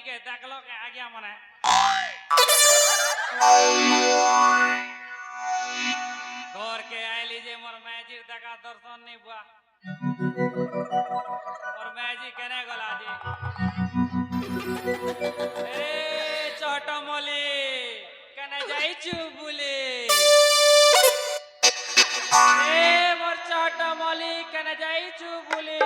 के देखलो के आ गया मने घर के आइली जे मोर मैजिर देखा दर्शन नहीं बुआ और मैजी केने गला जी ए चटमली केने जाइछु बुली ए मोर चटमली केने जाइछु बुली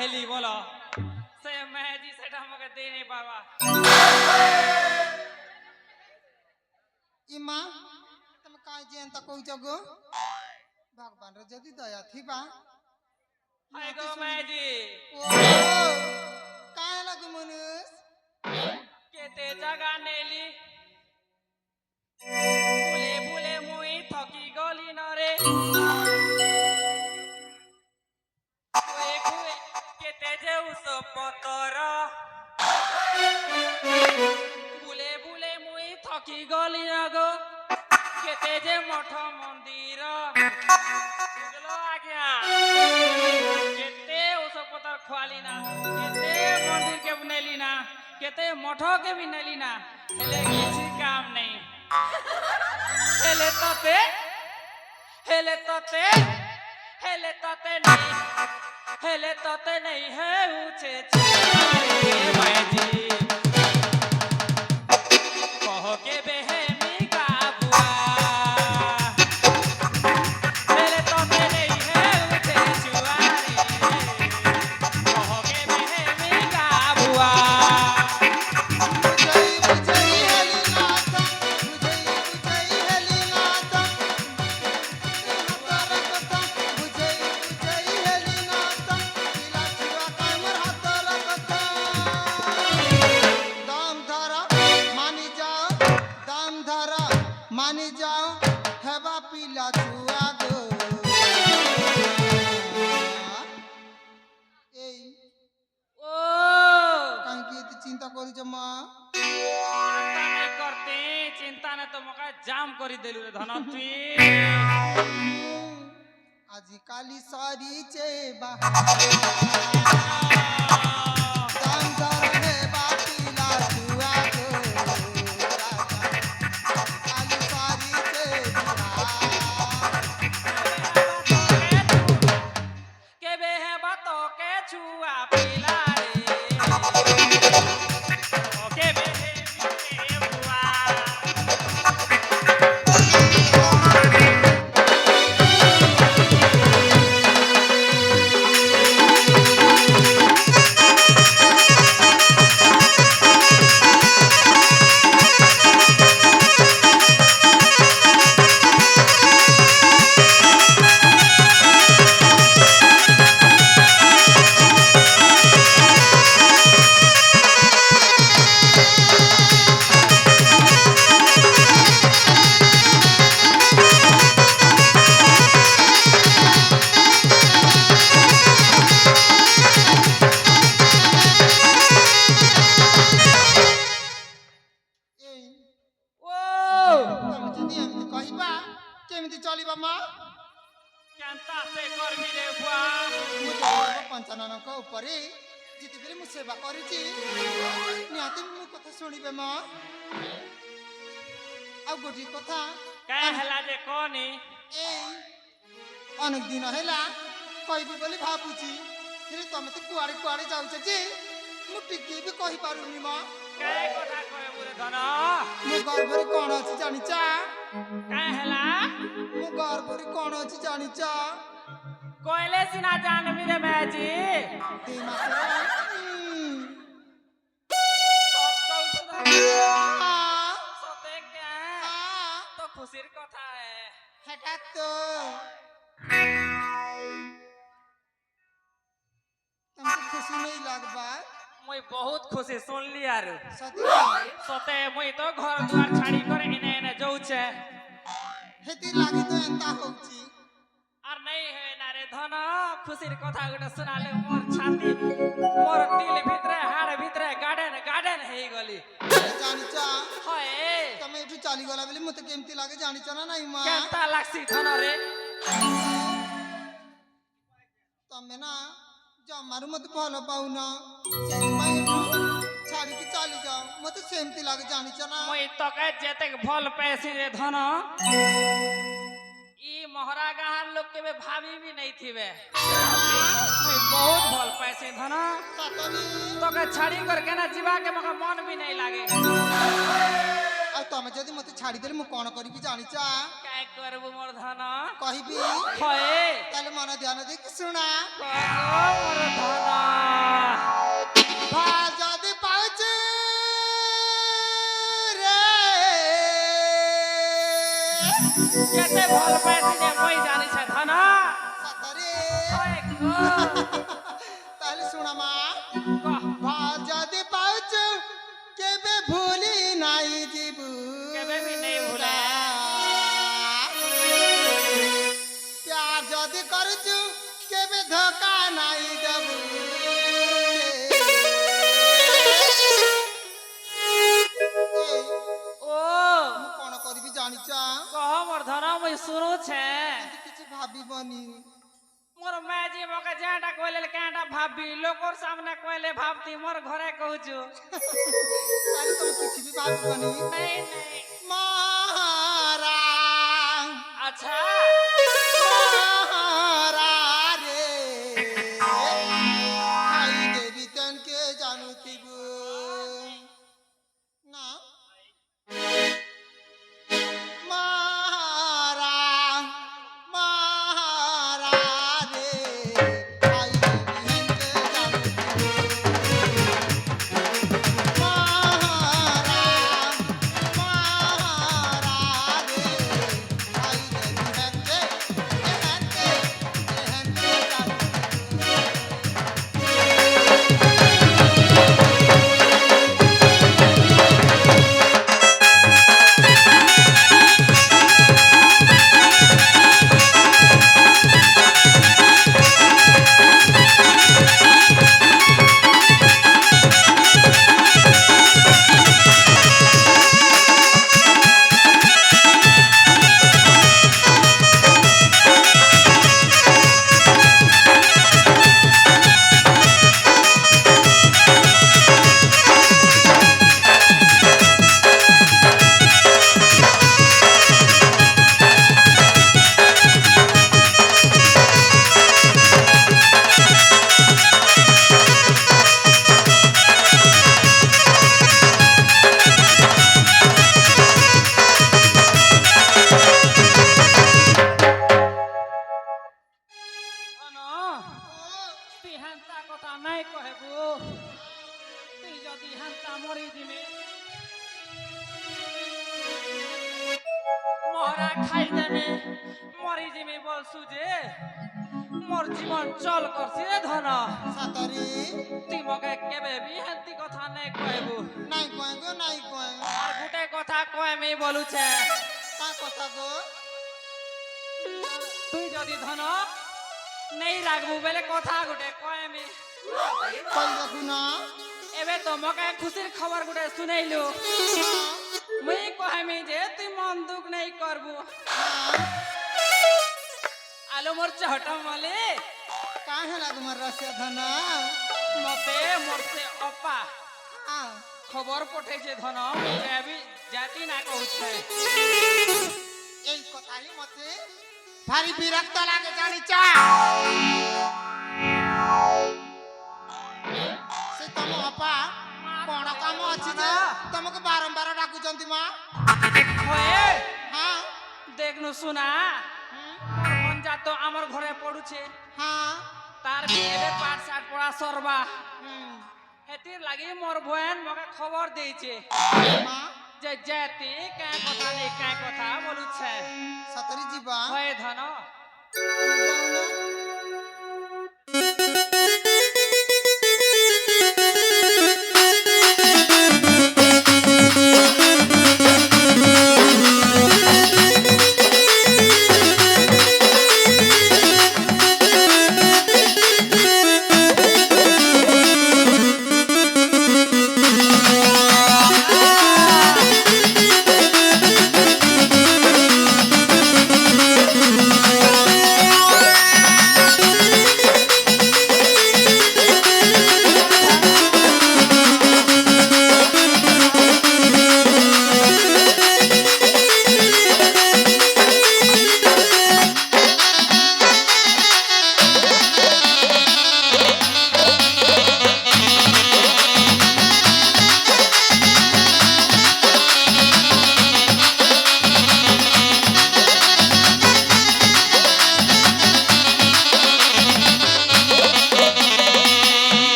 हेली बोलो से मैजी सेटा मके दे नहीं पावा इमा तुम काय जेन त कहू जगो भगवान रे जदी दया थिबा हाय गो मैजी ओ काय लागु मनुस केते जगह नेली बुले बुले मुई थकी गली न रे केते उस पतर बुले बुले मुई थकी गली न गो केते जे मठ मंदिर बुझलो आज्ञा केते उस पतर खुआली ना केते मंदिर के बनेली ना केते मठ के भी नेली ना हेले किसी काम नहीं हेले तते नहीं हेले तते नहीं है ऊंचे मैजी कहो के बेहमी का बुआ हेले तते नहीं है ऊंचे चुआरी कहो के बेहमी का बुआ मानी जाओ हेबा पीला छुआ गो এই ओ काहे की इतनी चिंता करी जम्मा चिंता नहीं करते चिंता ने तो मका जाम करी देलु रे धनत्री আজি কালি সরি চে चलिबा मा केनता से करबी रे बुआ मु पंचाननक ऊपर जितेबेले मु सेवा करिछि निहाती मु कथा सुनिबे मा ଆଉ ଗୋଟିଏ କଥା କାଏ ହେଲା ଯେ କହନି ଏଇ ଅନେକ ଦିନ ହେଲା କହିବି ବୋଲି ଭାବୁଛି ହେଲେ ତମେ ତ କୁଆଡେ କୁଆଡେ ଯାଉଛ ଯେ ମୁଁ ଟିକେ ବି କହିପାରୁନି ମ କାଏ କଥା କହିବୁ ରେ ଧନ ମୋ ଗର୍ଭରେ କଣ ଅଛି ଜାଣିଛ କାଏ ହେଲା ମୋ ଗର୍ଭରେ କଣ ଅଛି ଜାଣିଛ କହିଲେ ସିନା ଜାଣିବି ରେ ମ୍ୟାଜି ଏ ମାସର ସତ କହୁଛୁ ଧନ ସତେ କେ তো খুশির কথা হেটা তো तुमको खुशी नहीं लगबा মুই বহুত খুশি শুনলি আর सती সতে মুই তো ঘর দুয়ার ছাড়ি করে এনে এনে যাউছে हेती लागी तो एंता होची আর নাই হয় না রে ধন খুশির কথা গুলো শুনালে মোর ছাতি মোর দিল ভিতরে হাড় ভিতরে গার্ডেন গার্ডেন হই গলি জানিছা হয় তুমি এটু চালি গলা বলি মতে কেমতি লাগে জানিছ না নাই মা কেনতা লাগছি ধন রে ତମେ ନା ଜମାରୁ ମତେ ଭଲ ପାଉନ ସେଇଥିପାଇଁ ଏଠୁ ଛାଡିକି ଚାଲି ଯାଅ ମତେ ସେମିତି ଲାଗେ ଜାଣିଛ ନା মুই তোকে যেতে ভাল পেছি রে ধন ই মহরা গাহার লোক কেবে ভাবি বি নাই থিবে মুই বহুত ভাল পেছি ধন ସତରେ তোকে ছাড়ি করে কেনা ଯିବା কে মকে মন বি নাই লাগে ଆଉ ତମେ ଯଦି ମତେ ଛାଡିଦେଲେ ମୁଁ କଣ କରିବି ଜାଣିଛ কাই করবু মোর ধন କହିବି হয় ତାହେଲେ ମନ ଧ୍ୟାନ ଦେଇକି ଶୁଣ মোর ধন ଯଦି ପାଉଛୁ ରେ কেতে ভাল পেছি যে মই জানিছে ধন ସତରେ হয় গো ତାହେଲେ ଶୁଣ ମା কহ ଯଦି ପାଉଛୁ କେବେ ଭୁଲି ନାଇଁ ଯିବୁ কেবে বি নাই ভুলে प्यार যদি କରୁଛୁ କେବେ ଧୋକା ନାଇଁ ଦେବୁ ও ମୁଁ କଣ କରିବି ଜାଣିଛ কহ মোর ধন মুই শুনুছে କିଛି ଭାବିବନି মোর মাঝি মকে যেটা কইলে কেটা ভাবি লোকর সামনে কইলে ভাবতি মোর ঘরে কহুছু ତାହେଲେ ତମେ କିଛି ବି ଭାବିବନି নাই নাই ମାରା আচ্ছা ମାରା ରେ ଖାଇଦେବି ତେଣକେ ଜାଣୁଥିବୁ ନା ମାରା ମାରା ରେ ଖାଇଦେବି ତେଣକେ ଜାଣୁଥିବୁ ମାରା ମାରା ରେ ଖାଇଦେବି ତେଣକେ ধন তুই হান্তা কথা নাই কহেবু তুই যদি হান্তা মরি দিবি মহরা খাই দেবে মরি যাবি বলছু যে মোর জীবন চল করছি রে ধন ସତରେ তুই মকে কেবে বি হান্তি কথা নাই কহেবু ନାଇଁ କହେ ଗୋ ନାଇଁ କହେ আর গুটে কথা কয়েমি বলুছে ତା କଥା ଗୋ তুই যদি ধন নেই রাখবু বেলে কথা গুটে কয়েমি କହି ଦେଖୁନ এবে তো মকে খুশির খবর গুটে শুনাইলু মুই কহেমি যে তুই মন দুঃখ নেই করবু আলো মোর চহট মলে କାଁ ହେଲା ତୁମର ରସିଆ ଧନ মতে মোর সে অপা ହଁ খবর পঠাইছে ধন যাবি জাতি না কହୁছে এই কথাই মতে ভারি বিরক্ত লাগে জানিছ সে তম অপা কোন কাম ଅଛି যে তোমাকে বারম্বার ডাকুଛନ୍ତି মা হয়ে হ্যাঁ দেখনু শুনা মঞ্জা তো আমার ঘরে পড়ুছে হ্যাঁ তার বিয়ে পাঠ শাক পড়া সরবা হেতির লাগি মোর ভয়েন মকে খবর দিয়েছে মা যে জাতি কে কথা নেই কে কথা বলুছে সতরি ଯିବା হয়ে ধন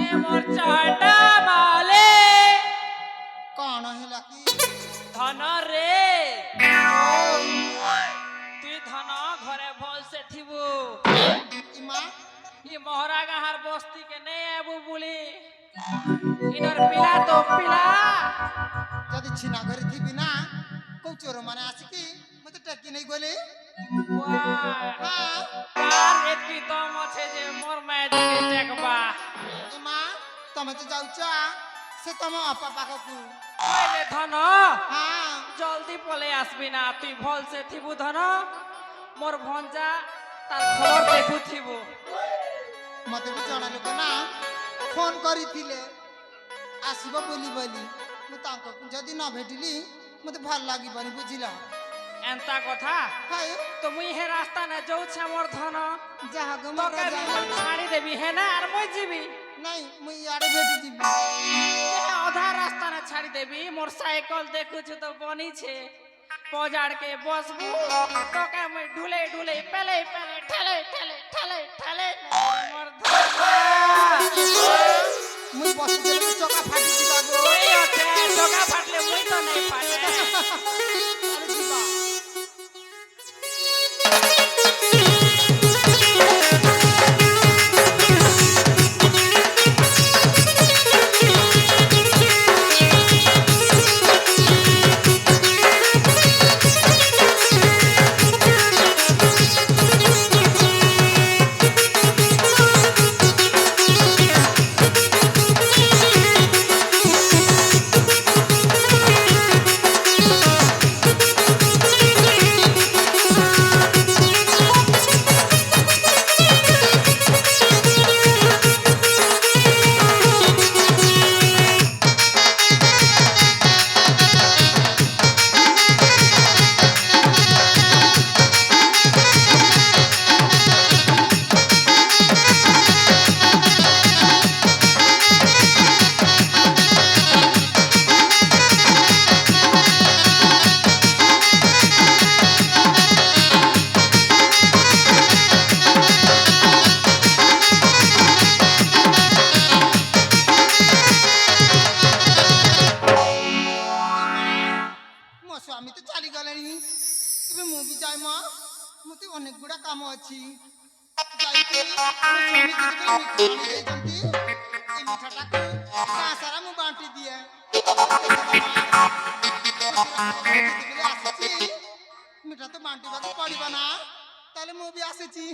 এ মোর চাটা মালে କଣ ହେଲା କି ধন রে তুই ধন ঘরে ভলসে থিবু ই মা ই মহরা গাহার বস্তি কে নেই আবু বলি ইনর পিলা তো পিলা ଯଦି ଛିନା କରି ଥିବି ନା କୋଉ ଚୋର ମାନେ ଆସିକି ମତେ ଟେକି ନେଇ ଗଲେ ହଁ কার এতকি দম আছে যে মোর মায়ে দিকে টেকবা ଏ ମା ତମେ ତ ଯାଉଛ ସେ ତମ ଅପା ପାଖକୁ ওই রে ধন ହଁ জলদি পলে আসবি না তুই ভলসে থিবু ধন মোর ভঞ্জা তার খবর দেখু থিবু ମତେ ବି ଜଣେ ଲୋକ ନା ଫୋନ କରିଥିଲେ ଆସିବ ବୋଲି ବୋଲି ମୁଁ ତାଙ୍କୁ ଯଦି ନ ଭେଟିଲି ମତେ ଭଲ ଲାଗିବନି ବୁଝିଲ এন্তা কথা ହାଏ তো মুই হে রাস্তা না যাউছে মোর ধন ଯାହାକୁ ମୋ তোকে ରାଜା ছাড়ি দেবি হে না আর মই যাবি ନାଇଁ ମୁଁ ଇଆଡେ ଭେଟି ଯିବି অধা রাস্তা না ছাড়ি দেবি মোর সাইকেল দেখুছু তো বনিছে পজাড় কে বসবু তোকে মই ঢুলে ঢুলে পেলে পেলে ঠেলে ঠেলে ঠেলে ঠেলে মোর ମୁଁ ବସିଥିଲି ଚକା ଫାଟି ଯିବା ଗୋ ওই আছে ডগা ফাটলে মই তো নাই ফাটে ଆରେ ଯିବା ସ୍ୱାମୀ ତ ଚାଲିଗଲେଣି ଏବେ ମୁଁ ବି ଯାଏ ମା ମୋତେ ଅନେକ ଗୁଡ଼ା କାମ ଅଛି ଯାଇକି ମୋ ସ୍ୱାମୀ ଯେତେବେଳେ ମିଠା ଆଣି ଦେଇଛନ୍ତି ଏ ମିଠାଟାକୁ ଗାଁ ସାରା ମୁଁ ବାଣ୍ଟି ଦିଏ ଯେତେବେଳେ ଆସିଛି ମିଠା ତ ବାଣ୍ଟିବାକୁ ପଡ଼ିବ ନା ତାହେଲେ ମୁଁ ବି ଆସିଛି